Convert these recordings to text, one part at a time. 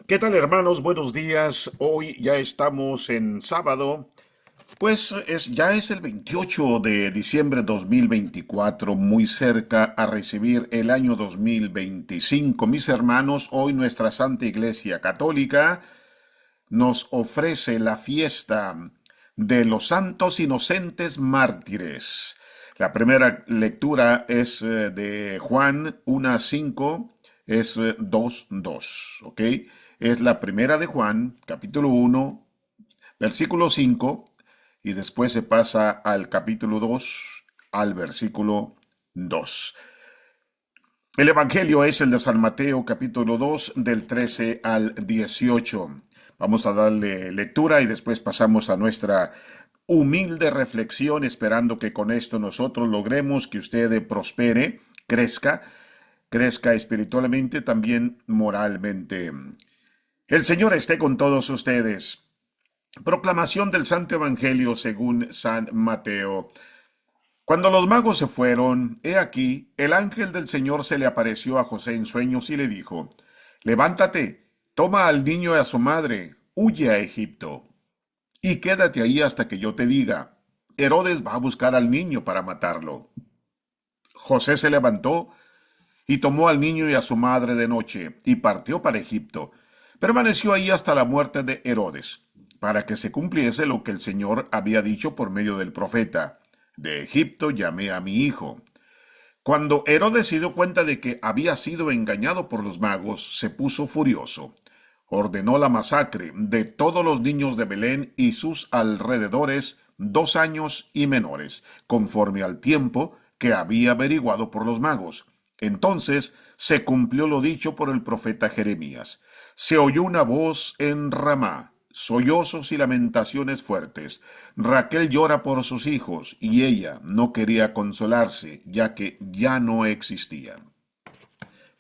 ¿Qué tal, hermanos? Buenos días. Hoy ya estamos en sábado. Ya es el 28 de diciembre de 2024, muy cerca a recibir el año 2025. Mis hermanos, hoy nuestra Santa Iglesia Católica nos ofrece la fiesta de los santos inocentes mártires. La primera lectura es de Juan 1:5, es 2:2, ¿ok? Es la primera de Juan, capítulo 1, versículo 5, y después se pasa al capítulo 2, al versículo 2. El Evangelio es el de San Mateo, capítulo 2, del 13 al 18. Vamos a darle lectura y después pasamos a nuestra humilde reflexión, esperando que con esto nosotros logremos que usted prospere, crezca espiritualmente, también moralmente. El Señor esté con todos ustedes. Proclamación del Santo Evangelio según San Mateo. Cuando los magos se fueron, he aquí, el ángel del Señor se le apareció a José en sueños y le dijo: Levántate, toma al niño y a su madre, huye a Egipto, y quédate ahí hasta que yo te diga. Herodes va a buscar al niño para matarlo. José se levantó y tomó al niño y a su madre de noche, y partió para Egipto. Permaneció ahí hasta la muerte de Herodes, para que se cumpliese lo que el Señor había dicho por medio del profeta: De Egipto llamé a mi hijo. Cuando Herodes se dio cuenta de que había sido engañado por los magos, se puso furioso. Ordenó la masacre de todos los niños de Belén y sus alrededores, 2 años y menores, conforme al tiempo que había averiguado por los magos. Entonces se cumplió lo dicho por el profeta Jeremías. Se oyó una voz en Ramá, sollozos y lamentaciones fuertes. Raquel llora por sus hijos, y ella no quería consolarse, ya que ya no existían.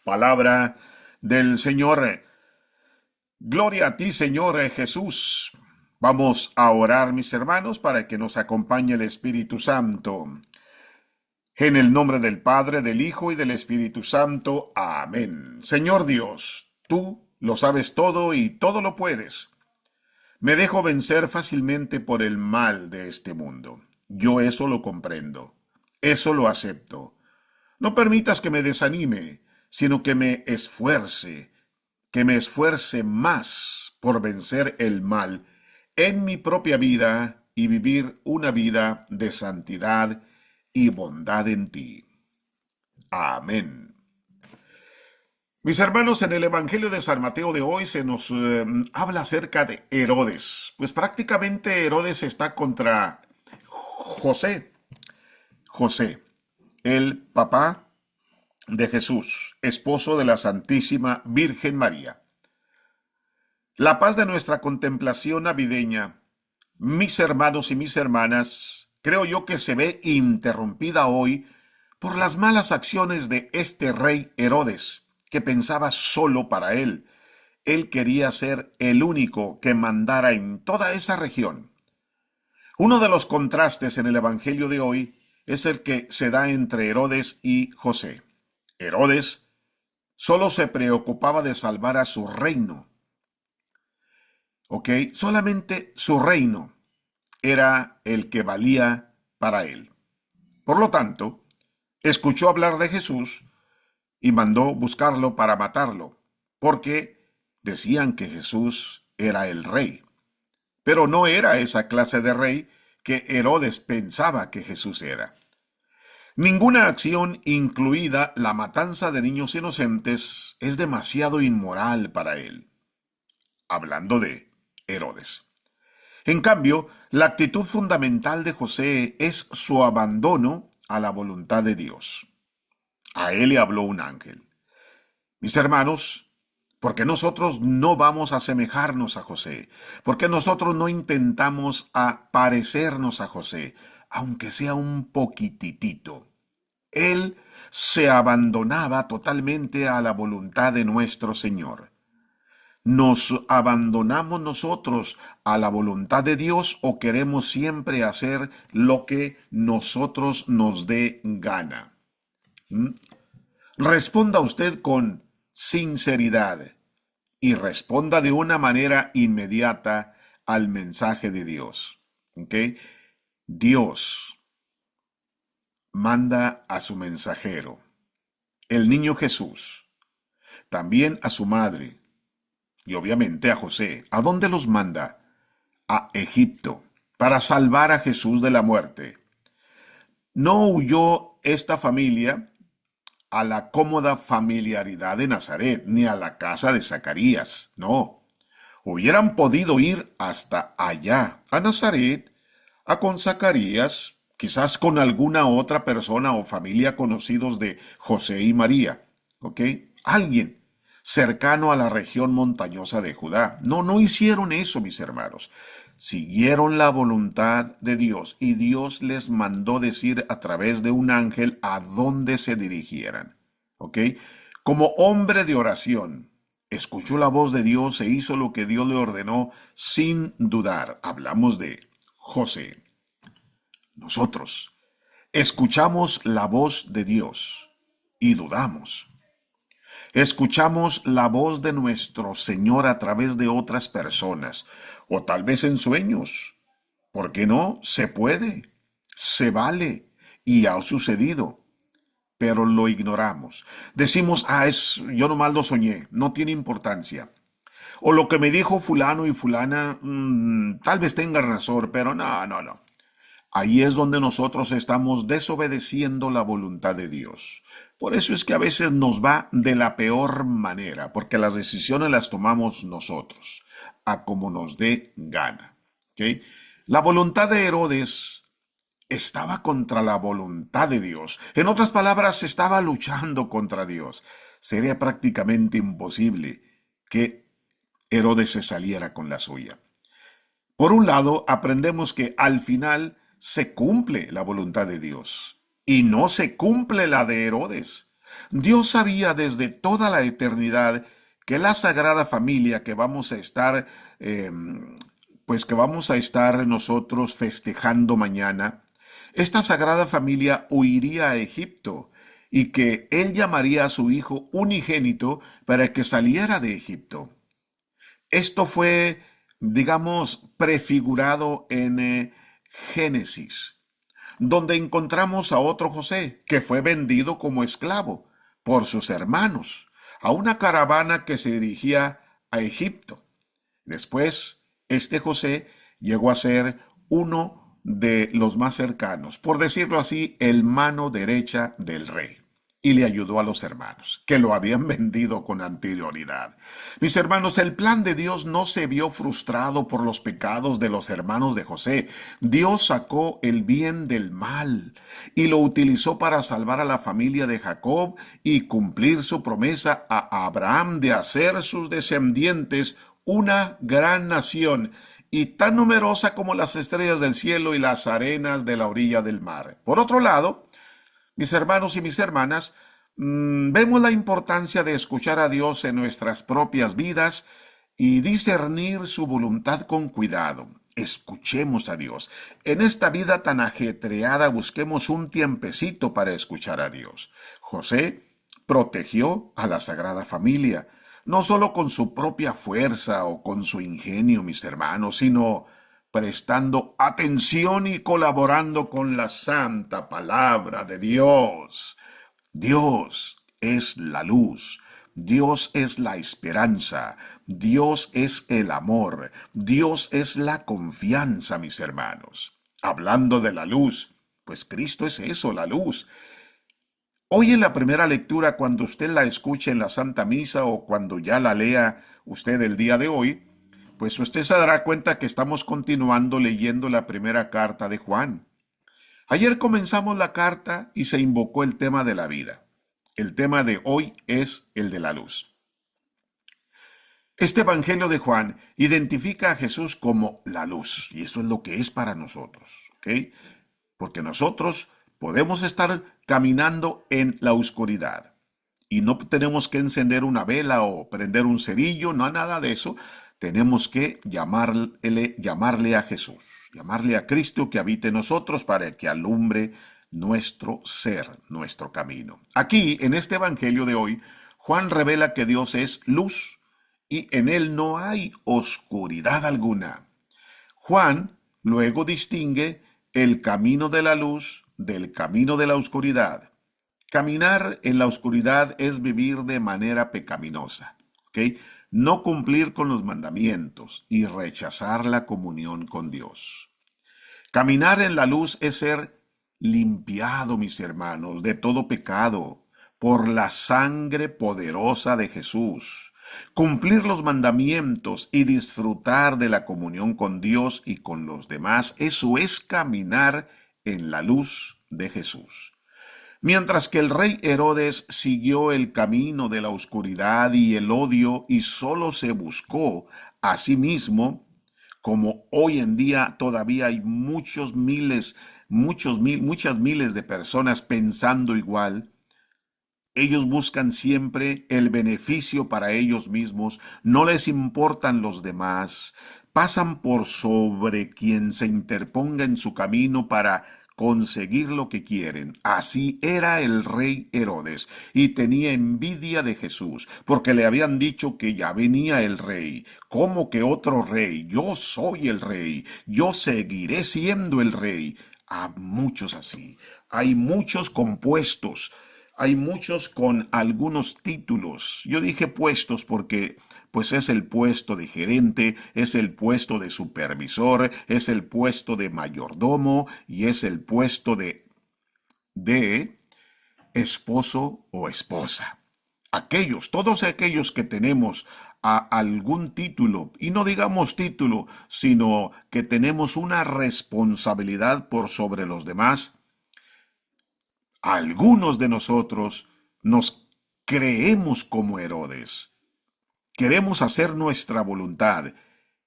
Palabra del Señor. Gloria a ti, Señor Jesús. Vamos a orar, mis hermanos, para que nos acompañe el Espíritu Santo. En el nombre del Padre, del Hijo y del Espíritu Santo. Amén. Señor Dios, tú lo sabes todo y todo lo puedes. Me dejo vencer fácilmente por el mal de este mundo. Yo eso lo comprendo. Eso lo acepto. No permitas que me desanime, sino que me esfuerce más por vencer el mal en mi propia vida y vivir una vida de santidad y bondad en ti. Amén. Mis hermanos, en el Evangelio de San Mateo de hoy se nos habla acerca de Herodes. Pues prácticamente Herodes está contra José. José, el papá de Jesús, esposo de la Santísima Virgen María. La paz de nuestra contemplación navideña, mis hermanos y mis hermanas, creo yo que se ve interrumpida hoy por las malas acciones de este rey Herodes, que pensaba solo para él. Él quería ser el único que mandara en toda esa región. Uno de los contrastes en el Evangelio de hoy es el que se da entre Herodes y José. Herodes solo se preocupaba de salvar a su reino, ¿ok? Solamente su reino era el que valía para él. Por lo tanto, escuchó hablar de Jesús y mandó buscarlo para matarlo, porque decían que Jesús era el rey. Pero no era esa clase de rey que Herodes pensaba que Jesús era. Ninguna acción, incluida la matanza de niños inocentes, es demasiado inmoral para él. Hablando de Herodes. En cambio, la actitud fundamental de José es su abandono a la voluntad de Dios. A él le habló un ángel. Mis hermanos, ¿por qué nosotros no vamos a asemejarnos a José? ¿Por qué nosotros no intentamos parecernos a José, aunque sea un poquitito? Él se abandonaba totalmente a la voluntad de nuestro Señor. ¿Nos abandonamos nosotros a la voluntad de Dios o queremos siempre hacer lo que nosotros nos dé gana? ¿Mm? Responda usted con sinceridad. y responda de una manera inmediata al mensaje de Dios. ¿Ok? Dios manda a su mensajero, el niño Jesús, también a su madre y obviamente a José. ¿A dónde los manda? A Egipto, para salvar a Jesús de la muerte. No huyó esta familia a la cómoda familiaridad de Nazaret, ni a la casa de Zacarías, no. Hubieran podido ir hasta allá, a Nazaret, con Zacarías, quizás con alguna otra persona o familia conocidos de José y María, ¿ok? Alguien cercano a la región montañosa de Judá. No, no hicieron eso, mis hermanos. Siguieron la voluntad de Dios y Dios les mandó decir a través de un ángel a dónde se dirigieran, ¿ok? Como hombre de oración, escuchó la voz de Dios e hizo lo que Dios le ordenó sin dudar. Hablamos de José. Nosotros escuchamos la voz de Dios y dudamos. Escuchamos la voz de nuestro Señor a través de otras personas, o tal vez en sueños. ¿Por qué no? Se puede, se vale, y ha sucedido, pero lo ignoramos. Decimos, yo nomás lo soñé, no tiene importancia. O lo que me dijo fulano y fulana, tal vez tenga razón, pero no, no, no. Ahí es donde nosotros estamos desobedeciendo la voluntad de Dios. Por eso es que a veces nos va de la peor manera, porque las decisiones las tomamos nosotros, a como nos dé gana. ¿Ok? La voluntad de Herodes estaba contra la voluntad de Dios. En otras palabras, estaba luchando contra Dios. Sería prácticamente imposible que Herodes se saliera con la suya. Por un lado, aprendemos que al final se cumple la voluntad de Dios y no se cumple la de Herodes. Dios sabía desde toda la eternidad que la Sagrada Familia que vamos a estar, que vamos a estar nosotros festejando mañana, esta Sagrada Familia huiría a Egipto y que Él llamaría a su Hijo unigénito para que saliera de Egipto. Esto fue, digamos, prefigurado en Génesis, donde encontramos a otro José que fue vendido como esclavo por sus hermanos a una caravana que se dirigía a Egipto. Después, este José llegó a ser uno de los más cercanos, por decirlo así, el mano derecha del rey. Y le ayudó a los hermanos, que lo habían vendido con anterioridad. Mis hermanos, el plan de Dios no se vio frustrado por los pecados de los hermanos de José. Dios sacó el bien del mal y lo utilizó para salvar a la familia de Jacob y cumplir su promesa a Abraham de hacer sus descendientes una gran nación y tan numerosa como las estrellas del cielo y las arenas de la orilla del mar. Por otro lado, mis hermanos y mis hermanas, vemos la importancia de escuchar a Dios en nuestras propias vidas y discernir su voluntad con cuidado. Escuchemos a Dios. En esta vida tan ajetreada busquemos un tiempecito para escuchar a Dios. José protegió a la Sagrada Familia, no solo con su propia fuerza o con su ingenio, mis hermanos, sino prestando atención y colaborando con la santa palabra de Dios. Dios es la luz, Dios es la esperanza, Dios es el amor, Dios es la confianza, mis hermanos. Hablando de la luz, pues Cristo es eso, la luz. Hoy en la primera lectura, cuando usted la escuche en la Santa Misa o cuando ya la lea usted el día de hoy, pues usted se dará cuenta que estamos continuando leyendo la primera carta de Juan. Ayer comenzamos la carta y se invocó el tema de la vida. El tema de hoy es el de la luz. Este Evangelio de Juan identifica a Jesús como la luz, y eso es lo que es para nosotros, ¿ok? Porque nosotros podemos estar caminando en la oscuridad y no tenemos que encender una vela o prender un cerillo, no nada de eso. Tenemos que llamarle a Jesús, llamarle a Cristo que habite en nosotros para que alumbre nuestro ser, nuestro camino. Aquí, en este Evangelio de hoy, Juan revela que Dios es luz y en él no hay oscuridad alguna. Juan luego distingue el camino de la luz del camino de la oscuridad. Caminar en la oscuridad es vivir de manera pecaminosa, ¿ok? No cumplir con los mandamientos y rechazar la comunión con Dios. Caminar en la luz es ser limpiado, mis hermanos, de todo pecado por la sangre poderosa de Jesús. Cumplir los mandamientos y disfrutar de la comunión con Dios y con los demás, eso es caminar en la luz de Jesús. Mientras que el rey Herodes siguió el camino de la oscuridad y el odio y solo se buscó a sí mismo, como hoy en día todavía hay muchas miles de personas pensando igual. Ellos buscan siempre el beneficio para ellos mismos, no les importan los demás, pasan por sobre quien se interponga en su camino para conseguir lo que quieren. Así era el rey Herodes, y tenía envidia de Jesús, porque le habían dicho que ya venía el rey. ¿Cómo que otro rey? Yo soy el rey, yo seguiré siendo el rey. Hay muchos así, hay muchos compuestos. Hay muchos con algunos títulos. Yo dije puestos porque pues es el puesto de gerente, es el puesto de supervisor, es el puesto de mayordomo y es el puesto de esposo o esposa. Todos aquellos que tenemos algún título, y no digamos título, sino que tenemos una responsabilidad por sobre los demás, algunos de nosotros nos creemos como Herodes. Queremos hacer nuestra voluntad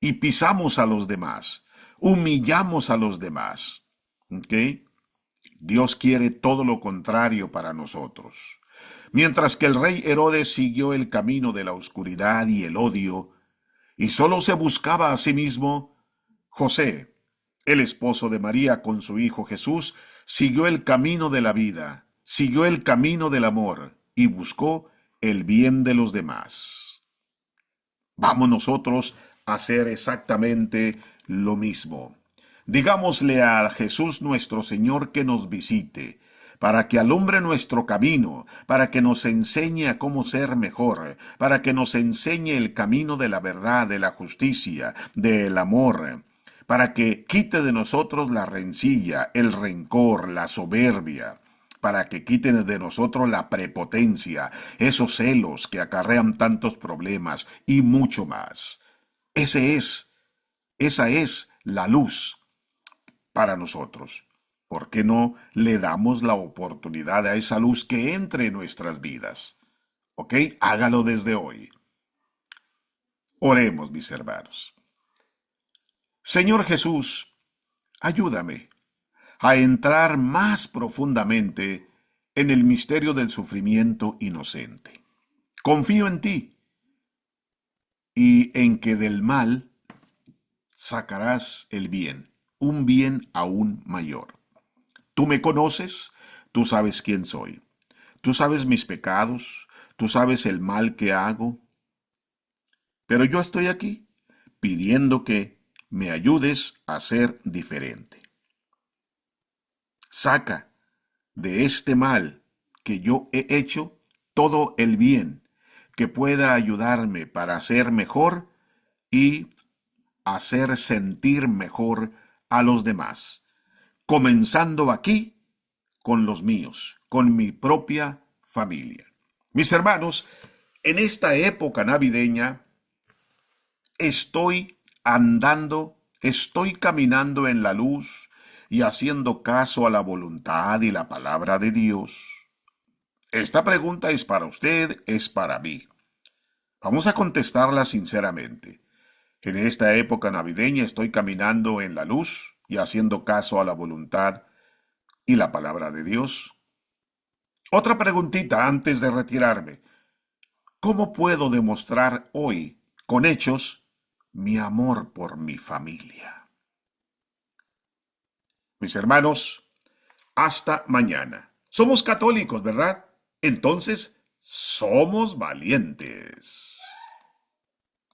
y pisamos a los demás, humillamos a los demás. ¿Ok? Dios quiere todo lo contrario para nosotros. Mientras que el rey Herodes siguió el camino de la oscuridad y el odio, y solo se buscaba a sí mismo, José, el esposo de María con su hijo Jesús, siguió el camino de la vida, siguió el camino del amor y buscó el bien de los demás. Vamos nosotros a hacer exactamente lo mismo. Digámosle a Jesús nuestro Señor que nos visite, para que alumbre nuestro camino, para que nos enseñe a cómo ser mejor, para que nos enseñe el camino de la verdad, de la justicia, del amor, para que quite de nosotros la rencilla, el rencor, la soberbia, para que quiten de nosotros la prepotencia, esos celos que acarrean tantos problemas y mucho más. Esa es la luz para nosotros. ¿Por qué no le damos la oportunidad a esa luz que entre en nuestras vidas? ¿Ok? Hágalo desde hoy. Oremos, mis hermanos. Señor Jesús, ayúdame a entrar más profundamente en el misterio del sufrimiento inocente. Confío en ti y en que del mal sacarás el bien, un bien aún mayor. Tú me conoces, tú sabes quién soy, tú sabes mis pecados, tú sabes el mal que hago, pero yo estoy aquí pidiendo que me ayudes a ser diferente. Saca de este mal que yo he hecho todo el bien que pueda ayudarme para ser mejor y hacer sentir mejor a los demás, comenzando aquí con los míos, con mi propia familia. Mis hermanos, en esta época navideña estoy caminando en la luz y haciendo caso a la voluntad y la palabra de Dios. Esta pregunta es para usted, es para mí. Vamos a contestarla sinceramente. En esta época navideña estoy caminando en la luz y haciendo caso a la voluntad y la palabra de Dios. Otra preguntita antes de retirarme. ¿Cómo puedo demostrar hoy, con hechos, mi amor por mi familia? Mis hermanos, hasta mañana. Somos católicos, ¿verdad? Entonces, somos valientes.